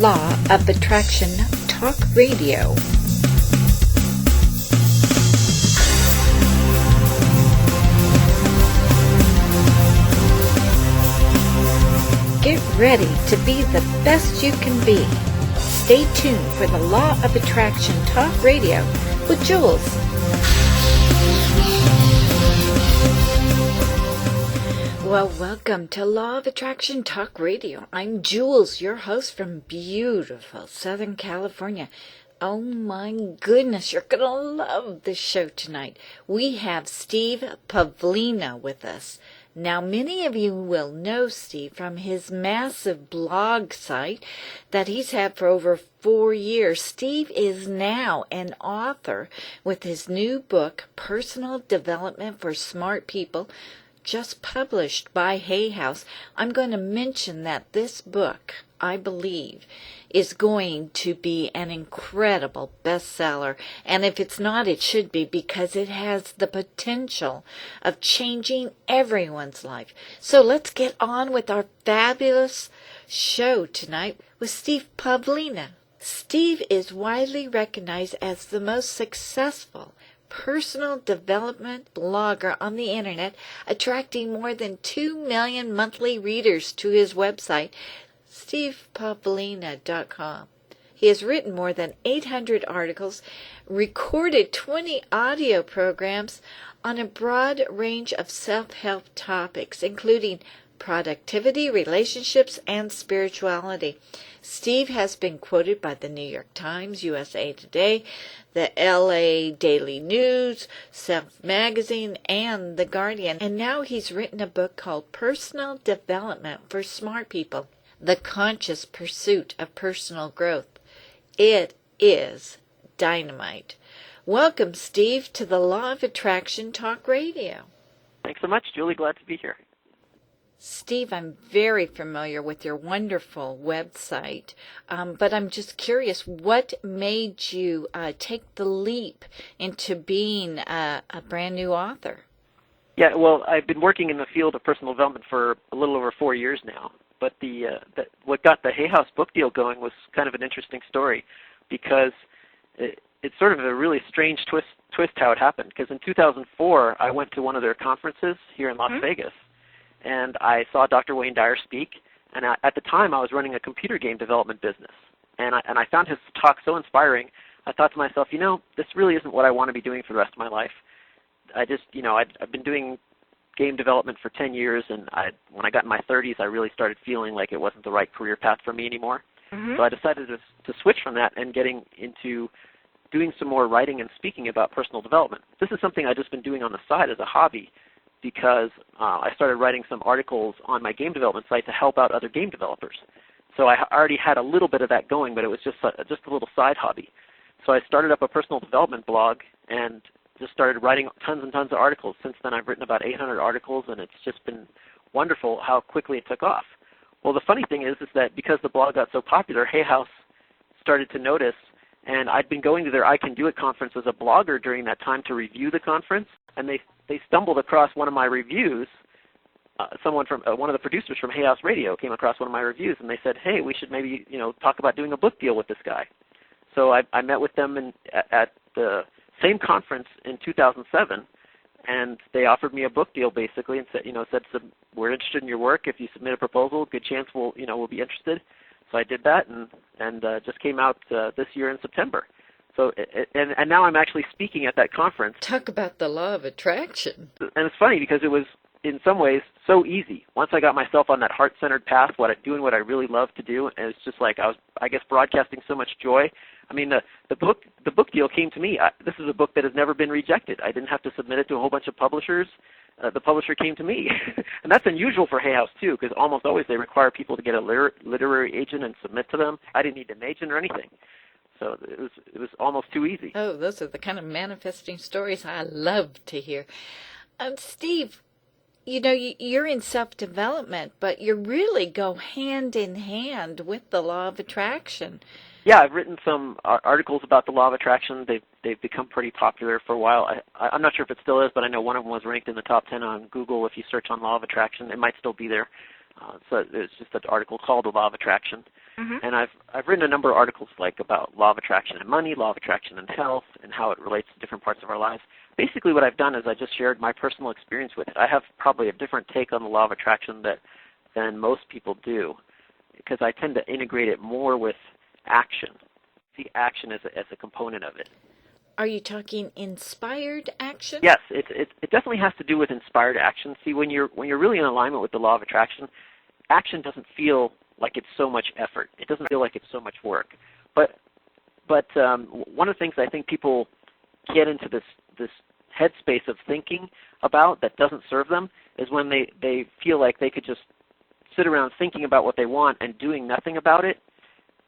Law of Attraction Talk Radio. Get ready to be the best you can be. Stay tuned for the Law of Attraction Talk Radio with Jules. Well, welcome to Law of Attraction Talk Radio. I'm Jules, your host from beautiful Southern California. Oh my goodness, you're going to love this show tonight. We have Steve Pavlina with us. Now, many of you will know Steve from his massive blog site that he's had for over 4 years. Steve is now an author with his new book, Personal Development for Smart People, just published by Hay House. I'm going to mention that this book, I believe, is going to be an incredible bestseller. And if it's not, it should be, because it has the potential of changing everyone's life. So let's get on with our fabulous show tonight with Steve Pavlina. Steve is widely recognized as the most successful personal development blogger on the internet, attracting more than 2 million monthly readers to his website, stevepavlina.com. He has written more than 800 articles, recorded 20 audio programs on a broad range of self-help topics, including productivity, relationships, and spirituality. Steve has been quoted by the New York Times, USA Today, the LA Daily News, Self Magazine, and The Guardian. And now he's written a book called Personal Development for Smart People, The Conscious Pursuit of Personal Growth. It is dynamite. Welcome, Steve, to the Law of Attraction Talk Radio. Thanks so much, Julie. Glad to be here. Steve, I'm very familiar with your wonderful website, but I'm just curious, what made you take the leap into being a brand new author? Yeah, well, I've been working in the field of personal development for a little over 4 years now, but what got the Hay House book deal going was kind of an interesting story, because it's sort of a really strange twist how it happened, because in 2004, I went to one of their conferences here in Las Vegas, and I saw Dr. Wayne Dyer speak, and at the time I was running a computer game development business, and I found his talk so inspiring. I thought to myself, this really isn't what I want to be doing for the rest of my life. I've been doing game development for 10 years, and when I got in my 30s, I really started feeling like it wasn't the right career path for me anymore. So I decided to switch from that and getting into doing some more writing and speaking about personal development. This is something I've just been doing on the side as a hobby, because I started writing some articles on my game development site to help out other game developers. So I already had a little bit of that going, but it was just a little side hobby. So I started up a personal development blog and just started writing tons and tons of articles. Since then, I've written about 800 articles, and it's just been wonderful how quickly it took off. Well, the funny thing is that because the blog got so popular, Hay House started to notice, and I'd been going to their I Can Do It conference as a blogger during that time to review the conference, and they stumbled across one of my reviews. Someone from one of the producers from Hay House Radio came across one of my reviews, and they said, "Hey, we should maybe talk about doing a book deal with this guy." So I met with them at the same conference in 2007, and they offered me a book deal basically, and said, "We're interested in your work. If you submit a proposal, good chance we'll be interested." So I did that, and just came out this year in September. So, and now I'm actually speaking at that conference. Talk about the law of attraction. And it's funny because it was, in some ways, so easy. Once I got myself on that heart-centered path, doing what I really love to do, and it's just like I was, broadcasting so much joy. I mean, the book deal came to me. This is a book that has never been rejected. I didn't have to submit it to a whole bunch of publishers. The publisher came to me. And that's unusual for Hay House, too, because almost always they require people to get a literary agent and submit to them. I didn't need an agent or anything. So it was almost too easy. Oh, those are the kind of manifesting stories I love to hear. Steve, you're in self-development, but you really go hand in hand with the law of attraction. Yeah, I've written some articles about the law of attraction. They've become pretty popular for a while. I'm not sure if it still is, but I know one of them was ranked in the top 10 on Google. If you search on law of attraction, it might still be there. So it's just an article called The Law of Attraction. And I've written a number of articles like about law of attraction and money, law of attraction and health, and how it relates to different parts of our lives. Basically what I've done is I just shared my personal experience with it. I have probably a different take on the law of attraction than most people do, because I tend to integrate it more with action, see action as a component of it. Are you talking inspired action? Yes, it definitely has to do with inspired action. See, when you're really in alignment with the law of attraction, action doesn't feel like it's so much effort. It doesn't feel like it's so much work. But one of the things I think people get into this headspace of thinking about that doesn't serve them is when they feel like they could just sit around thinking about what they want and doing nothing about it,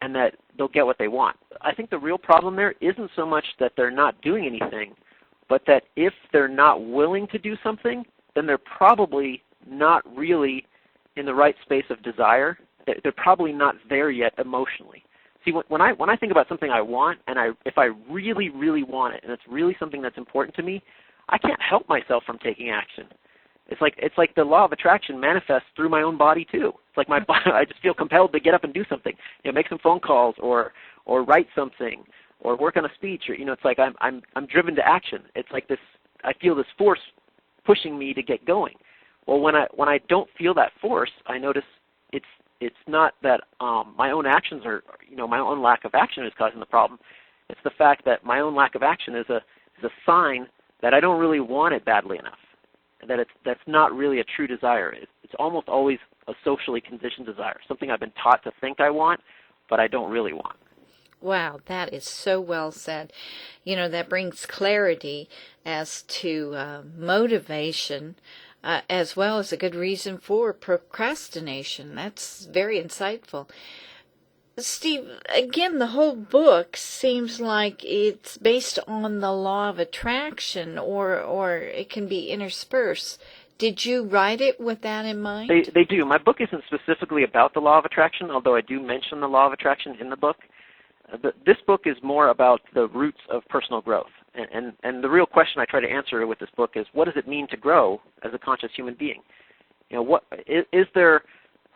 and that they'll get what they want. I think the real problem there isn't so much that they're not doing anything, but that if they're not willing to do something, then they're probably not really in the right space of desire. They're probably not there yet emotionally. See, when I think about something I want, and if I really, really want it, and it's really something that's important to me, I can't help myself from taking action. It's like the law of attraction manifests through my own body too. It's like my body, I just feel compelled to get up and do something. Make some phone calls or write something or work on a speech, or it's like I'm driven to action. It's like this. I feel this force pushing me to get going. Well, when I don't feel that force, I notice it's not that my own actions are, my own lack of action is causing the problem. It's the fact that my own lack of action is a sign that I don't really want it badly enough, that that's not really a true desire. It's almost always a socially conditioned desire, something I've been taught to think I want, but I don't really want. Wow, that is so well said. That brings clarity as to motivation, as well as a good reason for procrastination. That's very insightful. Steve, again, the whole book seems like it's based on the law of attraction, or it can be interspersed. Did you write it with that in mind? They do. My book isn't specifically about the law of attraction, although I do mention the law of attraction in the book. This book is more about the roots of personal growth. And the real question I try to answer with this book is, what does it mean to grow as a conscious human being? What is there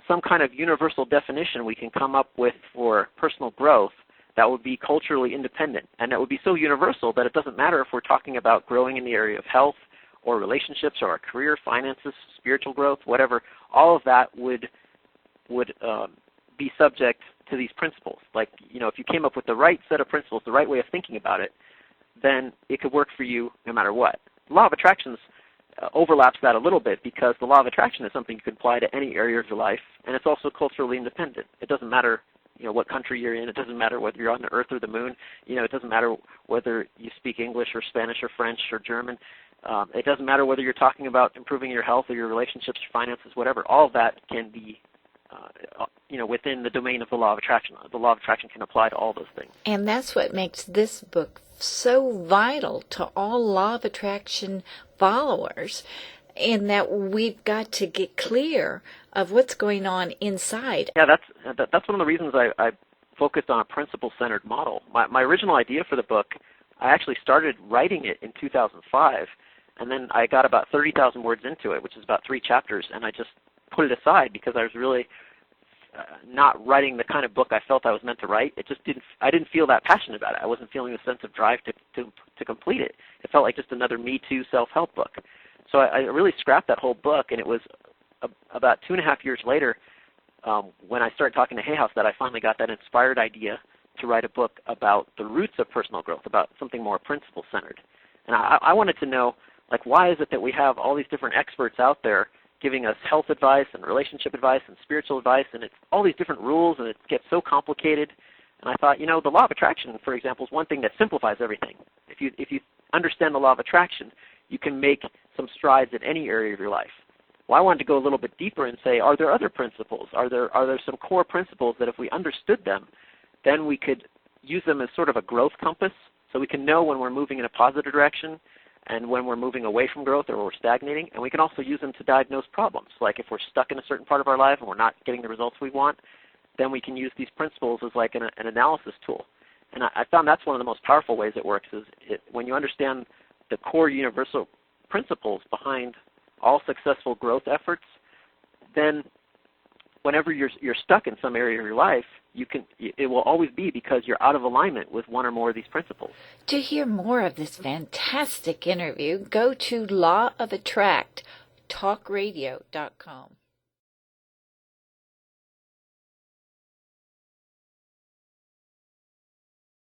some kind of universal definition we can come up with for personal growth that would be culturally independent, and that would be so universal that it doesn't matter if we're talking about growing in the area of health or relationships or our career, finances, spiritual growth, whatever. All of that would be subject to these principles. Like, if you came up with the right set of principles, the right way of thinking about it, then it could work for you no matter what. The law of attraction overlaps that a little bit, because the law of attraction is something you can apply to any area of your life, and it's also culturally independent. It doesn't matter what country you're in. It doesn't matter whether you're on the earth or the moon. It doesn't matter whether you speak English or Spanish or French or German. It doesn't matter whether you're talking about improving your health or your relationships, your finances, whatever. All of that can be within the domain of the law of attraction. The law of attraction can apply to all those things. And that's what makes this book so vital to all law of attraction followers, in that we've got to get clear of what's going on inside. Yeah, that's one of the reasons I focused on a principle-centered model. My original idea for the book, I actually started writing it in 2005, and then I got about 30,000 words into it, which is about 3 chapters, and I just put it aside because I was really not writing the kind of book I felt I was meant to write. I didn't feel that passionate about it. I wasn't feeling a sense of drive to complete it. It felt like just another Me Too self-help book. So I really scrapped that whole book, and it was about 2.5 years later when I started talking to Hay House that I finally got that inspired idea to write a book about the roots of personal growth, about something more principle-centered. And I wanted to know, why is it that we have all these different experts out there giving us health advice and relationship advice and spiritual advice, and it's all these different rules, and it gets so complicated. And I thought, the law of attraction, for example, is one thing that simplifies everything. If you understand the law of attraction, you can make some strides in any area of your life. Well, I wanted to go a little bit deeper and say, are there other principles? Are there some core principles that if we understood them, then we could use them as sort of a growth compass, so we can know when we're moving in a positive direction and when we're moving away from growth or we're stagnating, and we can also use them to diagnose problems. Like if we're stuck in a certain part of our life and we're not getting the results we want, then we can use these principles as like an analysis tool. And I found that's one of the most powerful ways it works, is when you understand the core universal principles behind all successful growth efforts, then whenever you're stuck in some area of your life, it will always be because you're out of alignment with one or more of these principles. To hear more of this fantastic interview, go to Law of Attract talkradio.com.